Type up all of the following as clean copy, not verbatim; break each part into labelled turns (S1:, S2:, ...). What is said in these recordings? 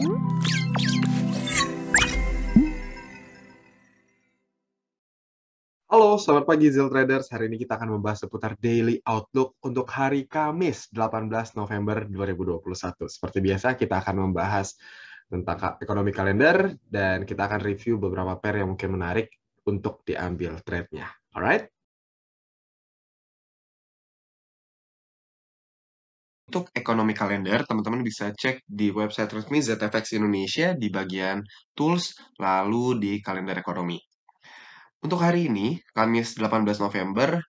S1: Halo, selamat pagi Zil Traders. Hari ini kita akan membahas seputar Daily Outlook untuk hari Kamis 18 November 2021. Seperti biasa, kita akan membahas tentang ekonomi kalender dan kita akan review beberapa pair yang mungkin menarik untuk diambil trade-nya. Alright? Untuk ekonomi kalender, teman-teman bisa cek di website resmi ZFX Indonesia di bagian Tools, lalu di kalender ekonomi. Untuk hari ini, Kamis 18 November,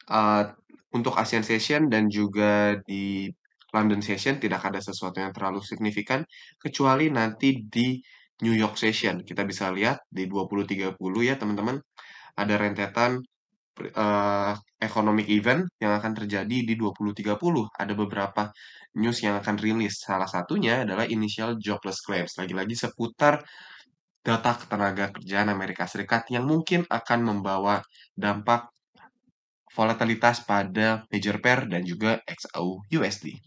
S1: uh, untuk Asian Session dan juga di London Session tidak ada sesuatu yang terlalu signifikan, kecuali nanti di New York Session. Kita bisa lihat di 2030 ya teman-teman, ada rentetan uh, economic event yang akan terjadi di 2030. Ada beberapa news yang akan rilis. Salah satunya adalah initial jobless claims. Lagi-lagi seputar data ketenaga kerjaan Amerika Serikat yang mungkin akan membawa dampak volatilitas pada major pair dan juga XAU-USD.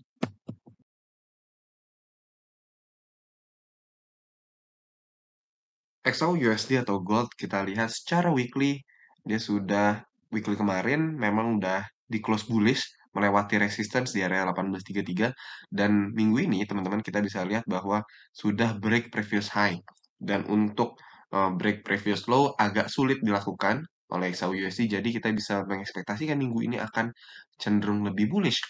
S1: XAU-USD atau gold kita lihat secara weekly, dia sudah weekly kemarin memang udah di close bullish melewati resistance di area 1833 dan minggu ini teman-teman kita bisa lihat bahwa sudah break previous high dan untuk break previous low agak sulit dilakukan oleh XAU-USD jadi kita bisa mengekspektasikan minggu ini akan cenderung lebih bullish,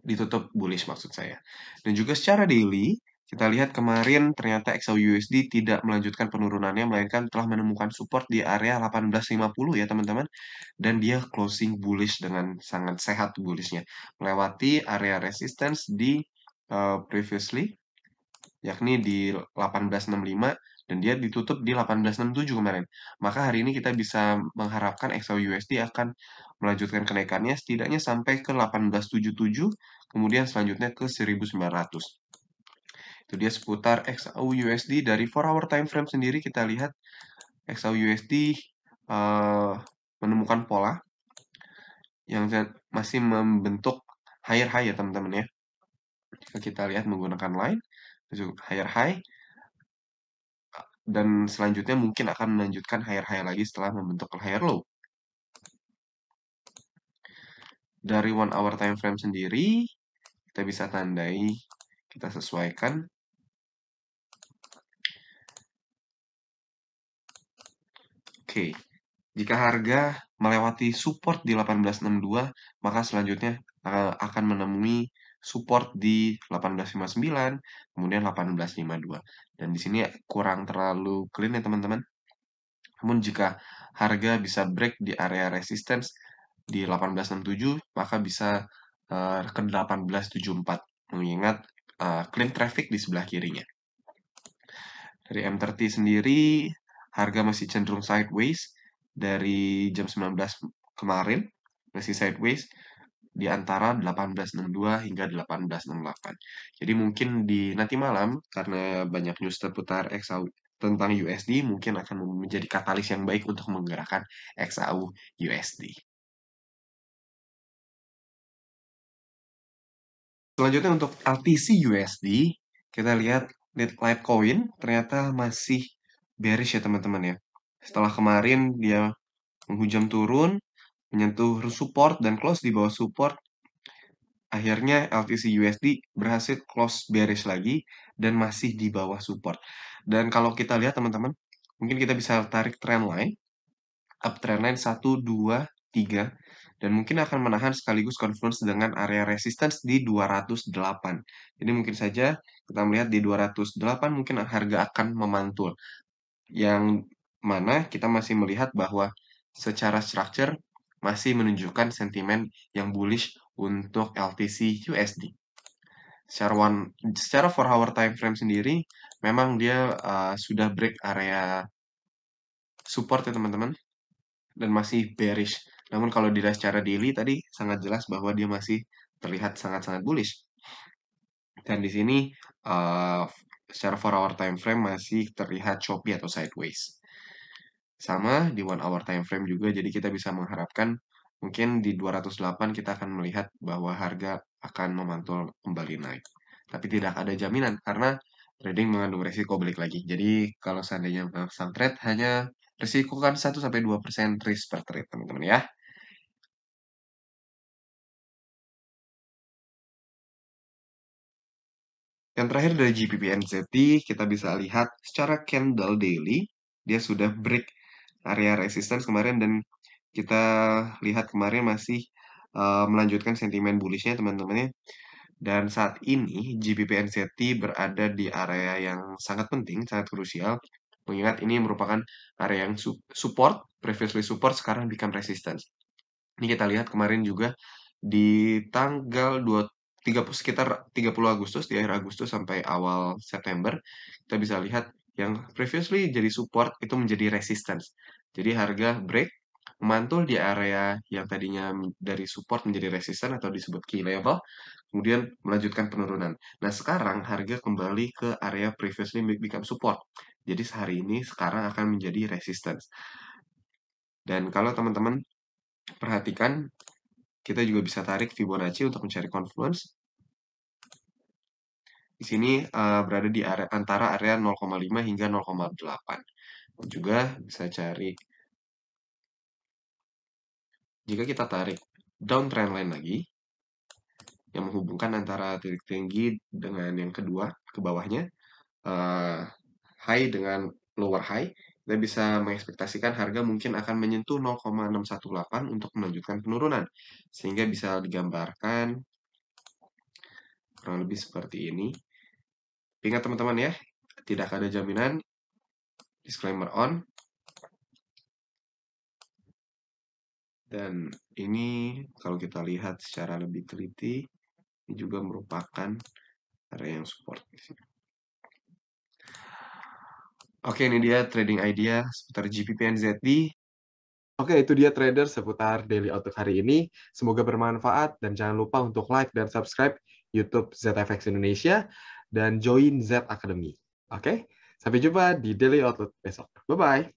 S1: ditutup bullish maksud saya. Dan juga secara daily, kita lihat kemarin ternyata XAU-USD tidak melanjutkan penurunannya, melainkan telah menemukan support di area 1850 ya teman-teman. Dan dia closing bullish dengan sangat sehat bullishnya. Melewati area resistance di previously, yakni di 1865, dan dia ditutup di 1867 kemarin. Maka hari ini kita bisa mengharapkan XAU-USD akan melanjutkan kenaikannya setidaknya sampai ke 1877, kemudian selanjutnya ke 1900. Itu dia seputar XAU-USD. Dari 4-hour time frame sendiri kita lihat XAU-USD menemukan pola yang masih membentuk higher high ya teman-teman ya. Jika kita lihat menggunakan line, higher high, dan selanjutnya mungkin akan melanjutkan higher high lagi setelah membentuk higher low. Dari 1-hour time frame sendiri, kita bisa tandai, kita sesuaikan. Oke, jika harga melewati support di 1862, maka selanjutnya akan menemui support di 1859, kemudian 1852. Dan di sini kurang terlalu clean ya teman-teman. Namun jika harga bisa break di area resistance di 1867, maka bisa ke 1874, mengingat clean traffic di sebelah kirinya. Dari M30 sendiri, harga masih cenderung sideways dari jam 19 kemarin, masih sideways di antara 1862 hingga 1868. Jadi mungkin di nanti malam, karena banyak news seputar XAU tentang USD, mungkin akan menjadi katalis yang baik untuk menggerakkan XAU USD. Selanjutnya untuk LTC USD, kita lihat Litecoin ternyata masih bearish ya teman-teman ya. Setelah kemarin dia menghujam turun, menyentuh support dan close di bawah support, akhirnya LTC USD berhasil close bearish lagi dan masih di bawah support. Dan kalau kita lihat teman-teman, mungkin kita bisa tarik trend line, uptrend line 1, 2, 3, dan mungkin akan menahan sekaligus confluence dengan area resistance di 208. Jadi mungkin saja kita melihat di 208 mungkin harga akan memantul. Yang mana kita masih melihat bahwa secara structure masih menunjukkan sentimen yang bullish untuk LTC USD. Secara 4-hour time frame sendiri, memang dia sudah break area support ya teman-teman, dan masih bearish. Namun kalau dilihat secara daily tadi sangat jelas bahwa dia masih terlihat sangat-sangat bullish. Dan di sini secara 4-hour time frame masih terlihat choppy atau sideways. Sama di 1-hour time frame juga, jadi kita bisa mengharapkan mungkin di 208 kita akan melihat bahwa harga akan memantul kembali naik. Tapi tidak ada jaminan karena trading mengandung resiko balik lagi. Jadi kalau seandainya memasang trade hanya risikokan 1-2% risk per trade, teman-teman ya. Yang terakhir dari GBP/NZD, kita bisa lihat secara candle daily, dia sudah break area resistance kemarin dan kita lihat kemarin masih melanjutkan sentimen bullishnya teman-teman ya. Dan saat ini GBP/NZD berada di area yang sangat penting, sangat krusial. Mengingat ini merupakan area yang support, previously support, sekarang become resistance. Ini kita lihat kemarin juga di tanggal 30, sekitar 30 Agustus, di akhir Agustus sampai awal September, kita bisa lihat yang previously jadi support itu menjadi resistance. Jadi harga break, memantul di area yang tadinya dari support menjadi resistance atau disebut key level, kemudian melanjutkan penurunan. Nah, sekarang harga kembali ke area previously become support. Jadi sehari ini sekarang akan menjadi resistance. Dan kalau teman-teman perhatikan, kita juga bisa tarik Fibonacci untuk mencari confluence. Di sini berada di area antara area 0,5 hingga 0,8. Juga bisa cari, jika kita tarik downtrend line lagi, yang menghubungkan antara titik tinggi dengan yang kedua, ke bawahnya, high dengan lower high, kita bisa mengekspektasikan harga mungkin akan menyentuh 0,618 untuk melanjutkan penurunan. Sehingga bisa digambarkan kurang lebih seperti ini. Ingat teman-teman ya, tidak ada jaminan, disclaimer on. Dan ini kalau kita lihat secara lebih teliti, ini juga merupakan area yang support. Oke, ini dia trading idea seputar GBP/NZD. Oke, itu dia trader seputar daily outlook hari ini. Semoga bermanfaat dan jangan lupa untuk like dan subscribe YouTube ZFX Indonesia dan join Z Academy. Oke, sampai jumpa di daily outlook besok. Bye-bye.